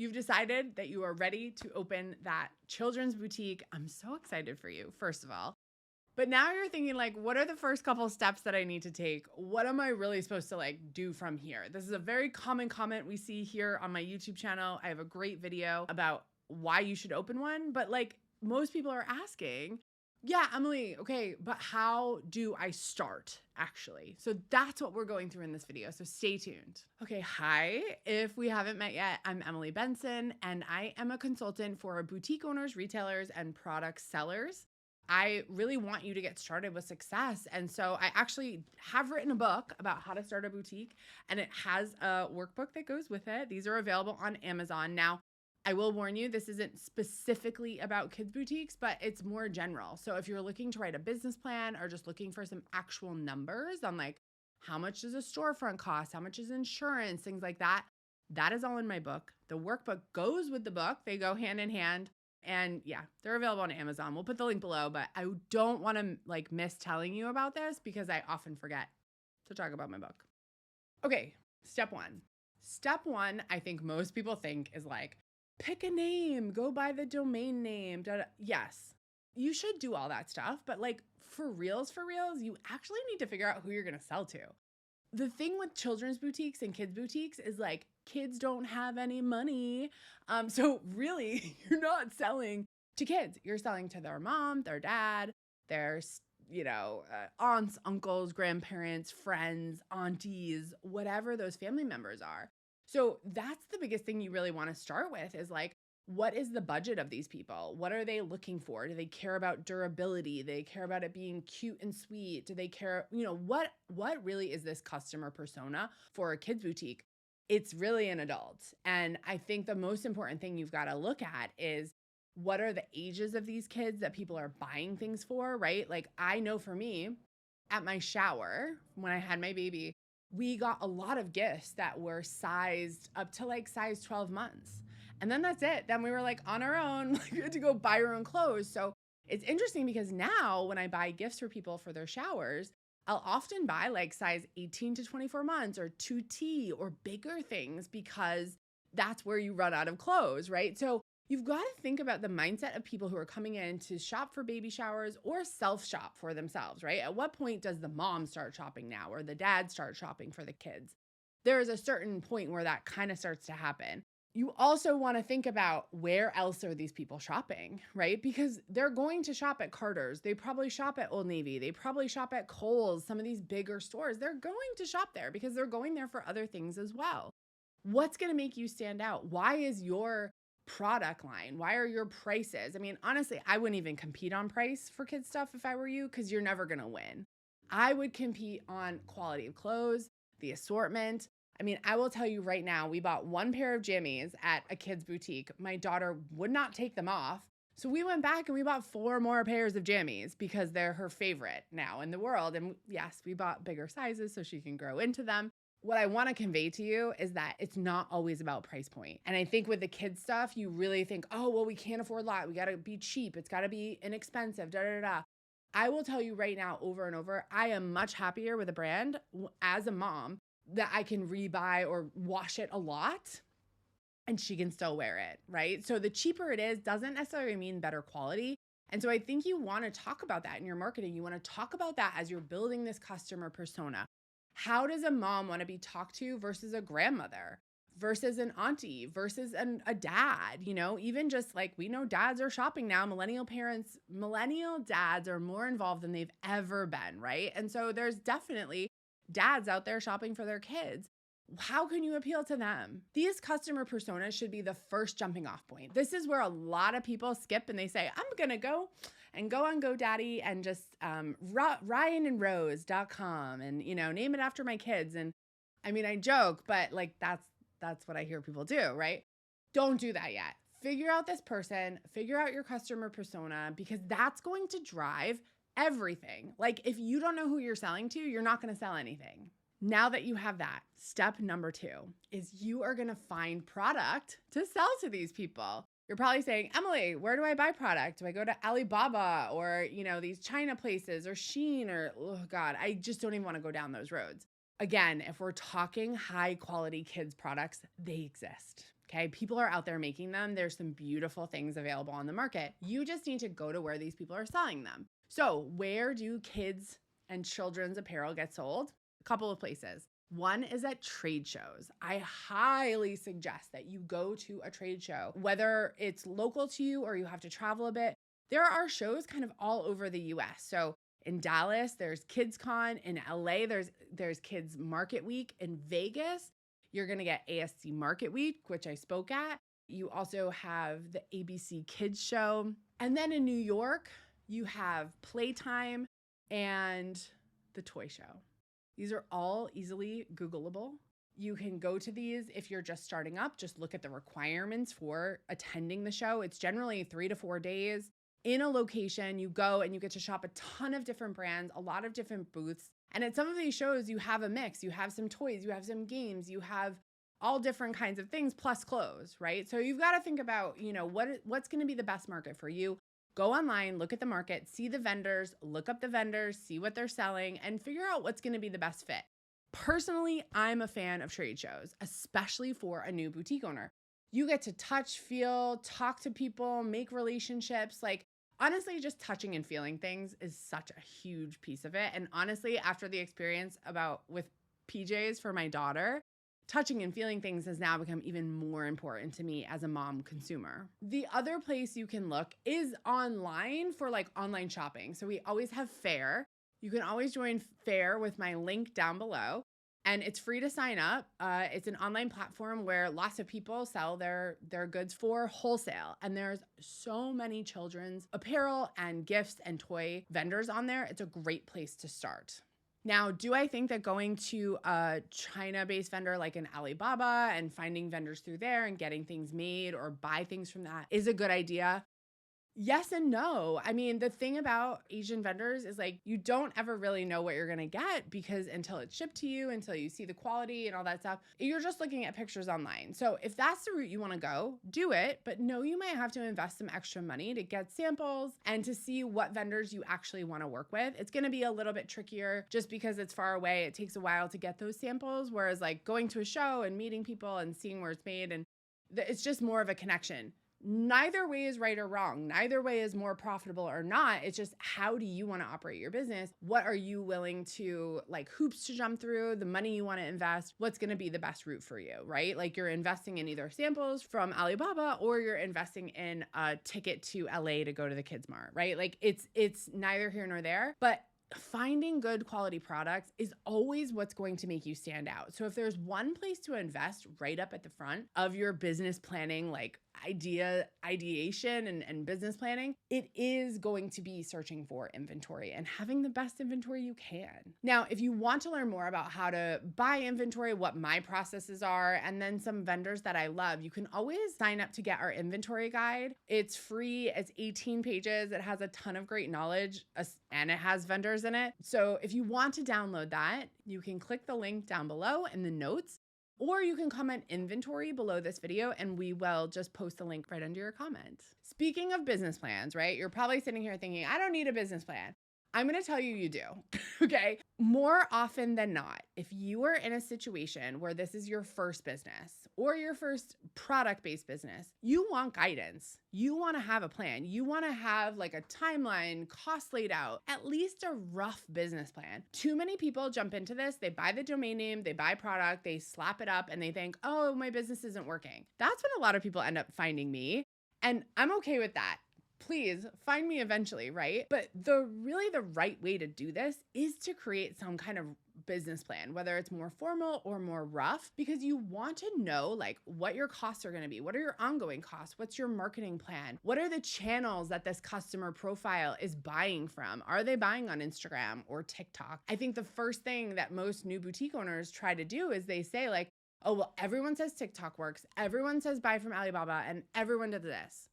You've decided that you are ready to open that children's boutique. I'm so excited for you, first of all. But now you're thinking like, what are the first couple steps that I need to take? What am I really supposed to like do from here? This is a very common comment we see here on my YouTube channel. I have a great video about why you should open one, but like most people are asking, yeah, Emily, okay, but how do I start actually? So that's what we're going through in this video. So stay tuned. Okay, hi. If we haven't met yet, I'm Emily Benson, and I am a consultant for boutique owners, retailers, and product sellers. I really want you to get started with success. And so I actually have written a book about how to start a boutique, and it has a workbook that goes with it. These are available on Amazon. Now, I will warn you, this isn't specifically about kids boutiques, but it's more general. So if you're looking to write a business plan or just looking for some actual numbers on like how much does a storefront cost, how much is insurance, things like that, that is all in my book. The workbook goes with the book. They go hand in hand. And yeah, they're available on Amazon. We'll put the link below, but I don't want to like miss telling you about this because I often forget to talk about my book. Okay, step one. Step one, I think most people think is like, pick a name, go buy the domain name. Yes, you should do all that stuff, but like for reals, you actually need to figure out who you're going to sell to. The thing with children's boutiques and kids boutiques is like kids don't have any money. So really you're not selling to kids. You're selling to their mom, their dad, their, aunts, uncles, grandparents, friends, aunties, whatever those family members are. So that's the biggest thing you really want to start with is like, what is the budget of these people? What are they looking for? Do they care about durability? Do they care about it being cute and sweet? Do they care, what really is this customer persona for a kids boutique? It's really an adult. And I think the most important thing you've got to look at is what are the ages of these kids that people are buying things for, right? Like I know for me, at my shower, when I had my baby, we got a lot of gifts that were sized up to like size 12 months. And then that's it. Then we were like on our own, like we had to go buy our own clothes. So it's interesting because now when I buy gifts for people for their showers, I'll often buy like size 18 to 24 months or 2T or bigger things because that's where you run out of clothes, right? So you've got to think about the mindset of people who are coming in to shop for baby showers or self-shop for themselves, right? At what point does the mom start shopping now or the dad start shopping for the kids? There is a certain point where that kind of starts to happen. You also want to think about where else are these people shopping, right? Because they're going to shop at Carter's. They probably shop at Old Navy. They probably shop at Kohl's, some of these bigger stores. They're going to shop there because they're going there for other things as well. What's going to make you stand out? Why is your product line? Why are your prices? I mean, honestly, I wouldn't even compete on price for kids stuff if I were you because you're never going to win. I would compete on quality of clothes, the assortment. I mean, I will tell you right now, we bought one pair of jammies at a kid's boutique. My daughter would not take them off. So we went back and we bought 4 more pairs of jammies because they're her favorite now in the world. And yes, we bought bigger sizes so she can grow into them. What I want to convey to you is that it's not always about price point. And I think with the kids stuff, you really think, oh, well, we can't afford a lot. We got to be cheap. It's got to be inexpensive, I will tell you right now, over and over, I am much happier with a brand as a mom that I can rebuy or wash it a lot and she can still wear it, right? So the cheaper it is doesn't necessarily mean better quality. And so I think you want to talk about that in your marketing. You want to talk about that as you're building this customer persona. How does a mom want to be talked to versus a grandmother, versus an auntie, versus a dad? Even just like we know dads are shopping now. Millennial dads are more involved than they've ever been, right? And so there's definitely dads out there shopping for their kids. How can you appeal to them? These customer personas should be the first jumping off point. This is where a lot of people skip and they say, I'm going to go on GoDaddy and just ryanandrose.com and, name it after my kids. And I mean, I joke, but like that's what I hear people do, right? Don't do that yet. Figure out this person, figure out your customer persona, because that's going to drive everything. Like if you don't know who you're selling to, you're not going to sell anything. Now that you have that, step number 2 is you are going to find product to sell to these people. You're probably saying, Emily, where do I buy product? Do I go to Alibaba or, these China places or Shein or, oh God, I just don't even want to go down those roads. Again, if we're talking high quality kids products, they exist. Okay. People are out there making them. There's some beautiful things available on the market. You just need to go to where these people are selling them. So where do kids and children's apparel get sold? A couple of places. One is at trade shows. I highly suggest that you go to a trade show, whether it's local to you or you have to travel a bit. There are shows kind of all over the US. So in Dallas, there's KidsCon. In LA, there's Kids Market Week. In Vegas, you're going to get ASC Market Week, which I spoke at. You also have the ABC Kids Show. And then in New York, you have Playtime and the Toy Show. These are all easily Googleable. You can go to these if you're just starting up. Just look at the requirements for attending the show. It's generally 3 to 4 days in a location. You go and you get to shop a ton of different brands, a lot of different booths. And at some of these shows, you have a mix. You have some toys, you have some games, you have all different kinds of things plus clothes, right? So you've got to think about, what's going to be the best market for you. Go online, look at the market, see the vendors, look up the vendors, see what they're selling, and figure out what's going to be the best fit. Personally, I'm a fan of trade shows, especially for a new boutique owner. You get to touch, feel, talk to people, make relationships. Like, honestly, just touching and feeling things is such a huge piece of it. And honestly, after the experience with PJs for my daughter, touching and feeling things has now become even more important to me as a mom consumer. The other place you can look is online for like online shopping. So we always have Fair. You can always join Fair with my link down below. And it's free to sign up. It's an online platform where lots of people sell their goods for wholesale. And there's so many children's apparel and gifts and toy vendors on there. It's a great place to start. Now, do I think that going to a China-based vendor like an Alibaba and finding vendors through there and getting things made or buy things from that is a good idea? Yes and no. I mean, the thing about Asian vendors is like, you don't ever really know what you're going to get because until it's shipped to you, until you see the quality and all that stuff, you're just looking at pictures online. So if that's the route you want to go, do it. But no, you might have to invest some extra money to get samples and to see what vendors you actually want to work with. It's going to be a little bit trickier just because it's far away. It takes a while to get those samples. Whereas like going to a show and meeting people and seeing where it's made, and it's just more of a connection. Neither way is right or wrong. Neither way is more profitable or not. It's just, how do you want to operate your business? What are you willing to, like, hoops to jump through, the money you want to invest? What's going to be the best route for you, right? Like, you're investing in either samples from Alibaba or you're investing in a ticket to LA to go to the Kids Mart, right? Like, it's neither here nor there, but finding good quality products is always what's going to make you stand out. So if there's one place to invest right up at the front of your business planning, like ideation and business planning, it is going to be searching for inventory and having the best inventory you can. Now, if you want to learn more about how to buy inventory, what my processes are, and then some vendors that I love, you can always sign up to get our inventory guide. It's free. It's 18 pages. It has a ton of great knowledge and it has vendors in it. So if you want to download that, you can click the link down below in the notes, or you can comment inventory below this video and we will just post the link right under your comment. Speaking of business plans, right? You're probably sitting here thinking, I don't need a business plan. I'm going to tell you do, okay? More often than not, if you are in a situation where this is your first business or your first product-based business, you want guidance. You want to have a plan. You want to have like a timeline, cost laid out, at least a rough business plan. Too many people jump into this. They buy the domain name, they buy product, they slap it up and they think, oh, my business isn't working. That's when a lot of people end up finding me. And I'm okay with that. Please find me eventually, right? But the right way to do this is to create some kind of business plan, whether it's more formal or more rough, because you want to know like what your costs are going to be. What are your ongoing costs? What's your marketing plan? What are the channels that this customer profile is buying from? Are they buying on Instagram or TikTok? I think the first thing that most new boutique owners try to do is they say like, oh, well, everyone says TikTok works. Everyone says buy from Alibaba and everyone does this.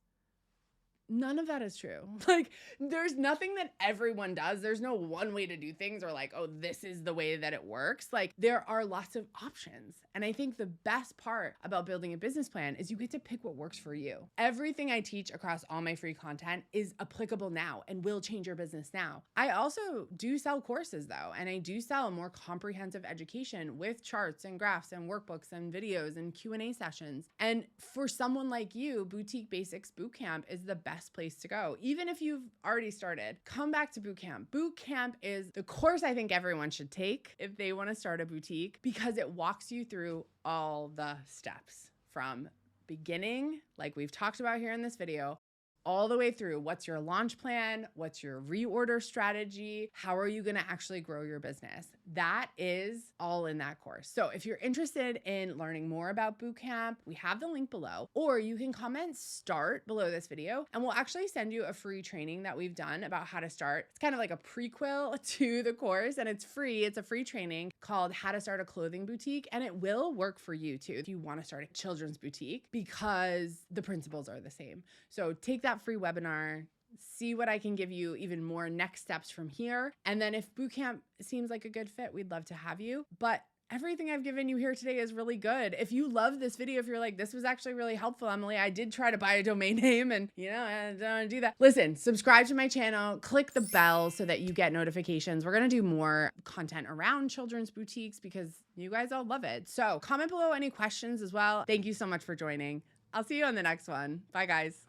None of that is true. Like, there's nothing that everyone does. There's no one way to do things or like, oh, this is the way that it works. Like, there are lots of options. And I think the best part about building a business plan is you get to pick what works for you. Everything I teach across all my free content is applicable now and will change your business now. I also do sell courses though, and I do sell more comprehensive education with charts and graphs and workbooks and videos and Q&A sessions. And for someone like you, Boutique Basics Bootcamp is the best place to go. Even if you've already started, come back to Bootcamp. Bootcamp is the course I think everyone should take if they want to start a boutique, because it walks you through all the steps from beginning, like we've talked about here in this video, all the way through. What's your launch plan? What's your reorder strategy? How are you going to actually grow your business? That is all in that course. So if you're interested in learning more about Bootcamp, we have the link below, or you can comment start below this video and we'll actually send you a free training that we've done about how to start. It's kind of like a prequel to the course and it's free. It's a free training called How to Start a Clothing Boutique, and it will work for you too if you want to start a children's boutique, because the principles are the same. So take that free webinar, see what I can give you even more next steps from here. And then if Bootcamp seems like a good fit, we'd love to have you. But everything I've given you here today is really good. If you love this video, if you're like, this was actually really helpful, Emily, I did try to buy a domain name and I don't want to do that. Listen, subscribe to my channel, click the bell so that you get notifications. We're going to do more content around children's boutiques because you guys all love it. So comment below any questions as well. Thank you so much for joining. I'll see you on the next one. Bye guys.